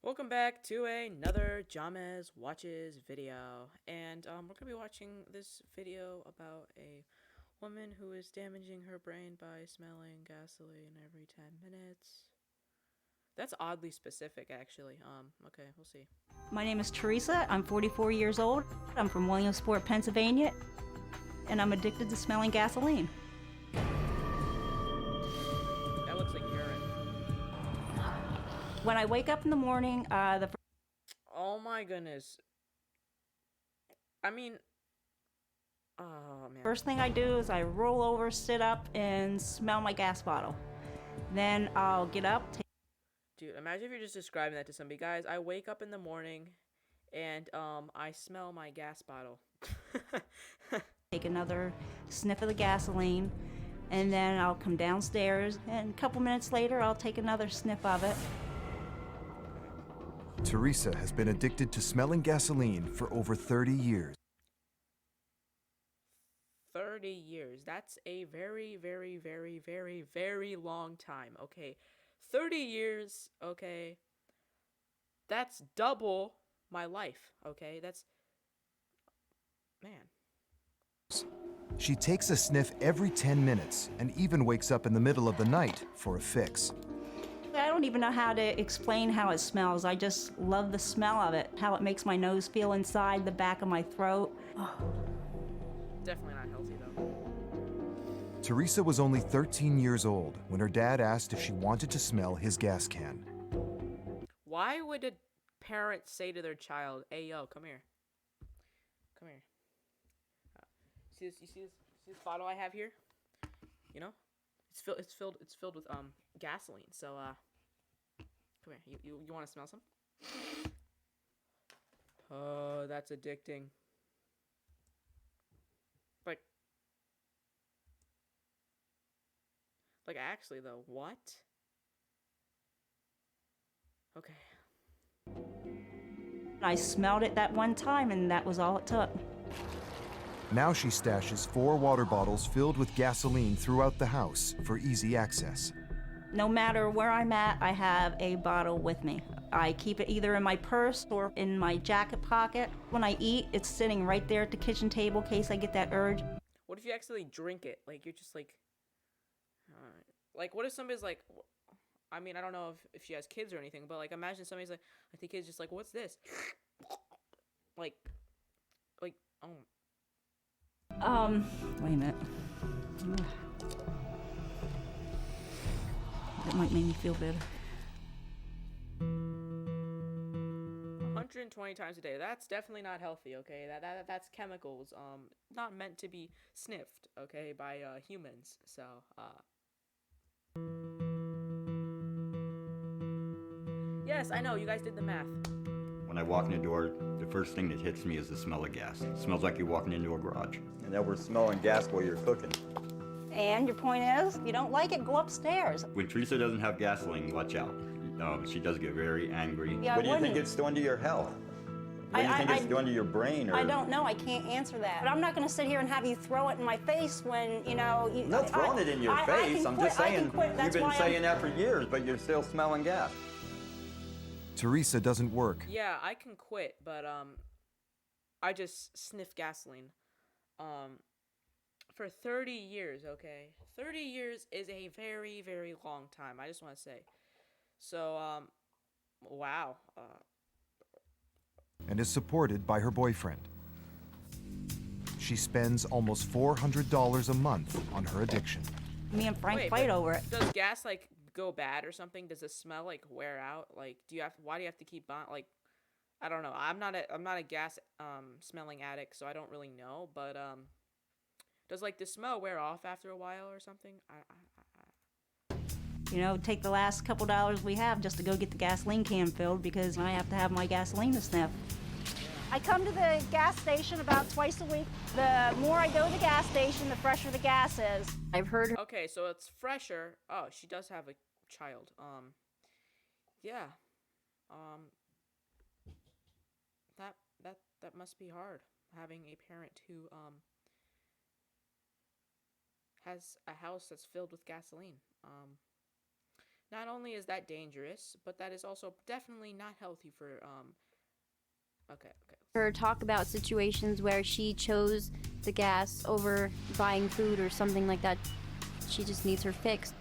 Welcome back to another Jamez Watches video, and we're gonna be watching this video about a woman who is damaging her brain by smelling gasoline every 10 minutes. That's oddly specific, actually. Okay, we'll see. My name is Teresa. I'm 44 years old. I'm from Williamsport, Pennsylvania, and I'm addicted to smelling gasoline. That looks like urine. When I wake up in the morning, Oh my goodness. I mean, oh man. first thing I do is I roll over, sit up, and smell my gas bottle. Then I'll get up, Dude, imagine if you're just describing that to somebody. Guys, I wake up in the morning and I smell my gas bottle. take another sniff of the gasoline, and then I'll come downstairs, and a couple minutes later I'll take another sniff of it. Teresa has been addicted to smelling gasoline for over 30 years. 30 years. That's a very, very, very, very, very long time, okay? 30 years, okay? That's double my life, okay? That's... Man. She takes a sniff every 10 minutes and even wakes up in the middle of the night for a fix. I don't even know how to explain how it smells. I just love the smell of it, how it makes my nose feel inside the back of my throat. Definitely not healthy, though. Teresa was only 13 years old when her dad asked if she wanted to smell his gas can. Why would a parent say to their child, "Hey, yo, come here. Come here. See this? You see this bottle I have here? You know? It's filled with gasoline. So come here. You want to smell some? Oh, that's addicting. Like actually though, what? Okay. I smelled it that one time, and that was all it took. Now she stashes 4 water bottles filled with gasoline throughout the house for easy access. No matter where I'm at, I have a bottle with me. I keep it either in my purse or in my jacket pocket. When I eat, it's sitting right there at the kitchen table in case I get that urge. What if you actually drink it? Like you're just like what if somebody's like, I mean, I don't know if she has kids or anything, but like imagine somebody's like the kid's just like, what's this? like oh. Wait a minute. That might make me feel better. 120 times a day. That's definitely not healthy, okay? That's chemicals not meant to be sniffed, okay, by humans. So, yes, I know you guys did the math. When I walk in the door, the first thing that hits me is the smell of gas. It smells like you're walking into a garage. And that we're smelling gas while you're cooking. And your point is, if you don't like it, go upstairs. When Teresa doesn't have gasoline, watch out. She does get very angry. Yeah, What do you think it's doing to your health? What do you think it's doing to your brain? Or... I don't know. I can't answer that. But I'm not going to sit here and have you throw it in my face when, you know... I'm not throwing it in your face. I'm just saying, you've been saying that for years, but you're still smelling gas. Teresa doesn't work. Yeah, I can quit, but I just sniff gasoline. For 30 years, okay? 30 years is a very, very long time. I just want to say. So, wow. And is supported by her boyfriend. She spends almost $400 a month on her addiction. Me and Frank Wait, fight but over it. Does gas like go bad or something? Does the smell like wear out? Like, why do you have to keep on like? I don't know. I'm not a gas smelling addict, so I don't really know. But does like the smell wear off after a while or something? You know, take the last couple dollars we have just to go get the gasoline can filled because I have to have my gasoline to sniff. I come to the gas station about twice a week. The more I go to the gas station, the fresher the gas is. I've heard her. Okay, so it's fresher. Oh, she does have a child. Yeah. That must be hard, having a parent who has a house that's filled with gasoline. not only is that dangerous, but that is also definitely not healthy for okay. Her talk about situations where she chose the gas over buying food or something like that. She just needs her fixed.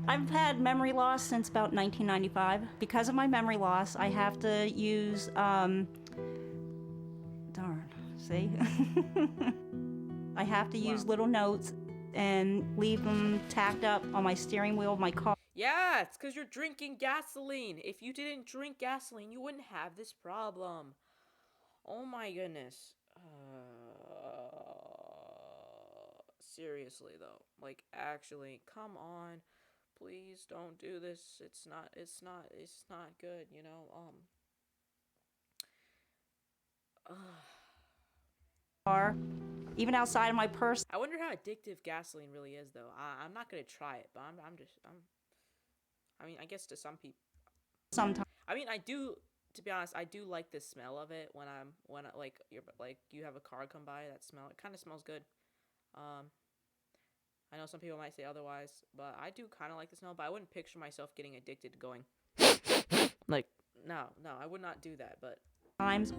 I've had memory loss since about 1995. Because of my memory loss, I have to use, darn, see? I have to use little notes and leave them tacked up on my steering wheel of my car. Yeah, it's because you're drinking gasoline. If you didn't drink gasoline, you wouldn't have this problem. Oh my goodness. Seriously though, like actually, come on. Please don't do this. It's not good, you know. Car, even outside of my purse. I wonder how addictive gasoline really is though. I'm not going to try it, but I mean, I guess to some people. Sometimes. I mean, I do, to be honest, I do like the smell of it when you have a car come by, that smell. It kind of smells good. I know some people might say otherwise, but I do kind of like the smell, but I wouldn't picture myself getting addicted to going like, no, I would not do that, but Times.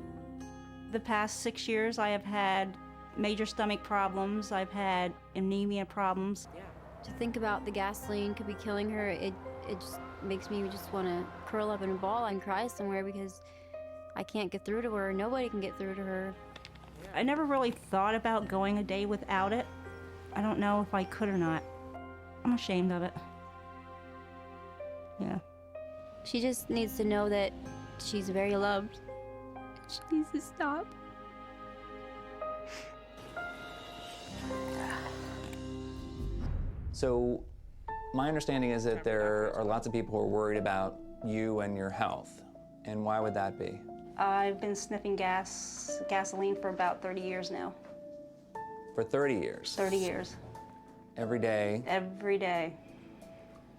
The past 6 years, I have had major stomach problems. I've had anemia problems. yeah. To think about the gasoline could be killing her, it just makes me just want to curl up in a ball and cry somewhere because I can't get through to her. Nobody can get through to her. I never really thought about going a day without it. I don't know if I could or not. I'm ashamed of it. Yeah. She just needs to know that she's very loved. She needs to stop. So my understanding is that there are lots of people who are worried about you and your health. And why would that be? I've been sniffing gasoline for about 30 years now. For 30 years? 30 years. Every day? Every day.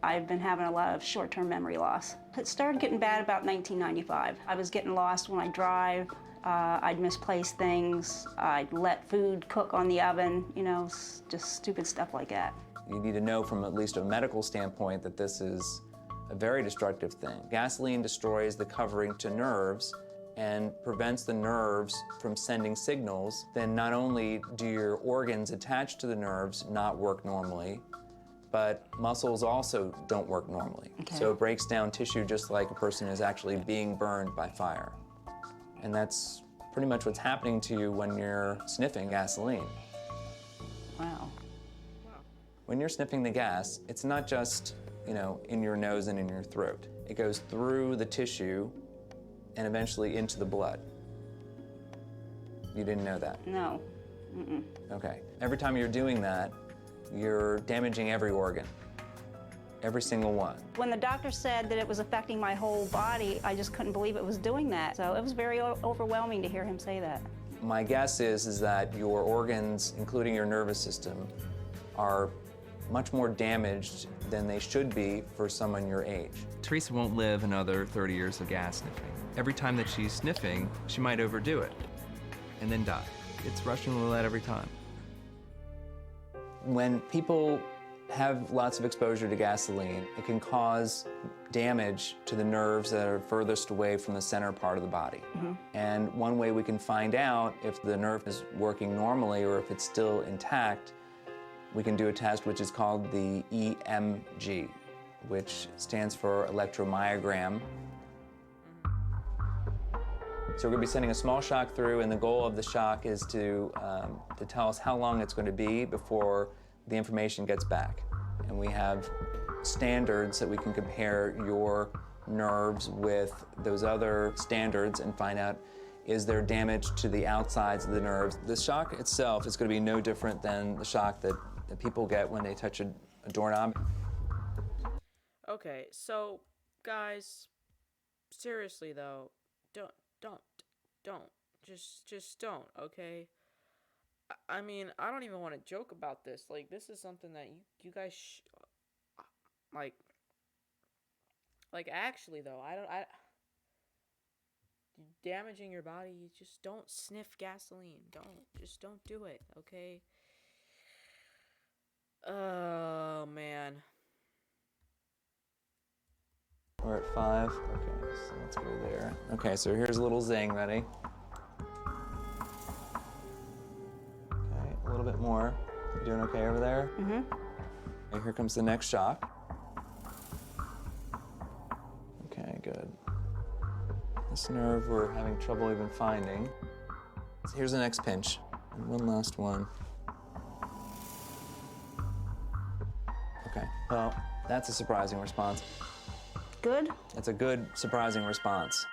I've been having a lot of short-term memory loss. It started getting bad about 1995. I was getting lost when I drive. I'd misplace things. I'd let food cook on the oven, you know, just stupid stuff like that. You need to know from at least a medical standpoint that this is a very destructive thing. Gasoline destroys the covering to nerves and prevents the nerves from sending signals. Then not only do your organs attached to the nerves not work normally, but muscles also don't work normally. Okay. So it breaks down tissue just like a person is actually being burned by fire. And that's pretty much what's happening to you when you're sniffing gasoline. Wow. When you're sniffing the gas, it's not just, you know, in your nose and in your throat. It goes through the tissue and eventually into the blood. You didn't know that? No. Mm-mm. Okay. Every time you're doing that, you're damaging every organ. Every single one. When the doctor said that it was affecting my whole body, I just couldn't believe it was doing that. So it was very overwhelming to hear him say that. My guess is that your organs, including your nervous system, are much more damaged than they should be for someone your age. Teresa won't live another 30 years of gas sniffing. Every time that she's sniffing, she might overdo it and then die. It's Russian roulette every time. When people have lots of exposure to gasoline, it can cause damage to the nerves that are furthest away from the center part of the body. Mm-hmm. And one way we can find out if the nerve is working normally or if it's still intact, we can do a test which is called the EMG, which stands for electromyogram. So we're going to be sending a small shock through, and the goal of the shock is to tell us how long it's going to be before the information gets back. And we have standards that we can compare your nerves with those other standards and find out, is there damage to the outsides of the nerves? The shock itself is going to be no different than the shock that people get when they touch a doorknob. Okay, so guys, seriously though, don't, just don't, okay? I mean, I don't even want to joke about this. Like, this is something that you guys like actually though, damaging your body, you just don't sniff gasoline. Don't do it, okay? Oh man. We're at 5. Okay, so let's go there. Okay, so here's a little zing. Ready? Okay, a little bit more. You doing okay over there? Mm-hmm. Okay, here comes the next shock. Okay, good. This nerve we're having trouble even finding. So here's the next pinch. And one last one. Okay, well, that's a surprising response. Good? That's a good, surprising response.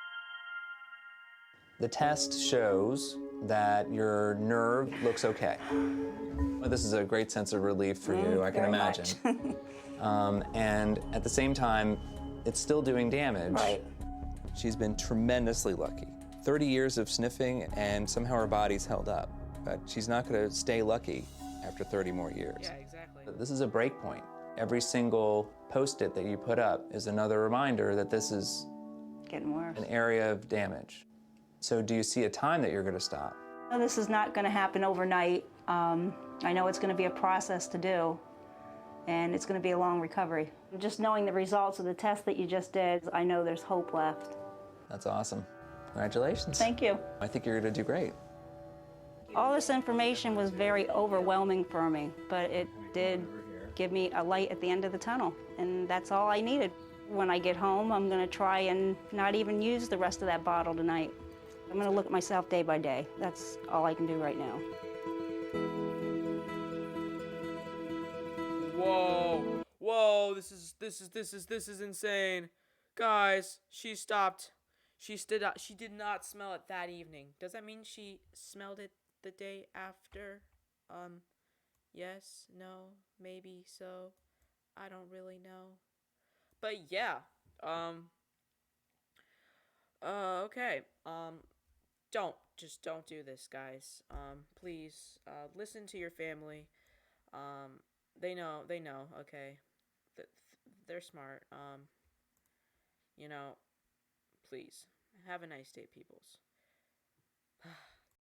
The test shows that your nerve looks okay. Well, this is a great sense of relief for you, I can very imagine. And at the same time, it's still doing damage. Right. She's been tremendously lucky. 30 years of sniffing, and somehow her body's held up. But she's not going to stay lucky after 30 more years. Yeah, exactly. This is a break point. Every single post-it that you put up is another reminder that this is Getting worse. an area of damage. So do you see a time that you're going to stop? No, this is not going to happen overnight. I know it's going to be a process to do, and it's going to be a long recovery. Just knowing the results of the test that you just did, I know there's hope left. That's awesome. Congratulations. Thank you. I think you're going to do great. All this information was very overwhelming for me, but it did give me a light at the end of the tunnel, and that's all I needed. When I get home, I'm going to try and not even use the rest of that bottle tonight. I'm going to look at myself day by day. That's all I can do right now. Whoa, whoa! This is insane, guys. She stopped. She did not smell it that evening. Does that mean she smelled it the day after? Yes, no, maybe so. I don't really know. But yeah. Okay. Don't do this, guys. Please, listen to your family. They know, okay. They're smart. Please. Have a nice day, peoples.